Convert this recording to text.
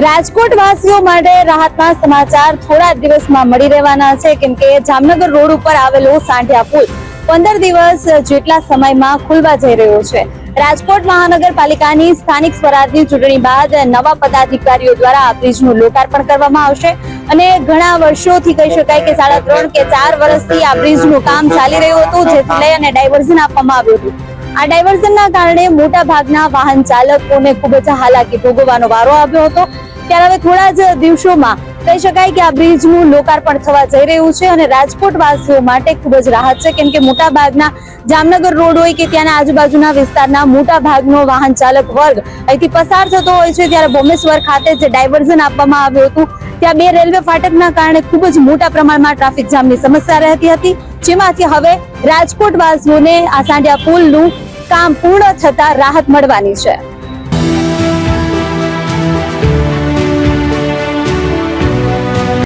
રાજકોટ વાસીઓ માટે રાહતના સમાચાર થોડા દિવસમાં મળી રહેવાના છે, કેમ કે જામનગર રોડ ઉપર આવેલો સાંઢિયા પુલ 15 દિવસ જેટલા સમયમાં ખુલવા જઈ રહ્યો છે। રાજકોટ મહાનગરપાલિકાની સ્થાનિક સ્વરાજની ચૂંટણી બાદ નવા પદાધિકારીઓ દ્વારા આ બ્રિજનું લોકાર્પણ કરવામાં આવશે અને ઘણા વર્ષોથી કહી શકાય કે 3.5 કે 4 વર્ષથી આ બ્રિજનું કામ ચાલી રહ્યું હતું, જેથી લઈ અને ડાયવર્ઝન આપવામાં આવ્યું હતું। આ ડાયવર્ઝનના કારણે મોટા ભાગના વાહન ચાલકોને ખૂબ જ હાલાકી ભોગવવાનો વારો આવ્યો હતો। ત્યારે હવે થોડા જ દિવસોમાં કહી શકાય કે આ બ્રિજનું લોકાર્પણ થવા જઈ રહ્યું છે અને રાજકોટ વાસીઓ માટે ખૂબ જ રાહત છે, કેમ કે મોટા ભાગના જામનગર રોડ હોય કે ત્યાંના આજુબાજુના વિસ્તારના મોટા ભાગનો વાહન ચાલક વર્ગ અહીંથી પસાર થતો હોય છે। ત્યારે ભોમેશ્વર ખાતે જે ડાયવર્ઝન આપવામાં આવ્યું હતું ત્યાં 2 રેલવે ફાટકના કારણે ખૂબ જ મોટા પ્રમાણમાં ટ્રાફિક જામની સમસ્યા રહેતી હતી, જેમાંથી હવે રાજકોટ વાસીઓને આ સાંઢિયા પુલનું કામ પૂર્ણ થતા રાહત મળવાની છે।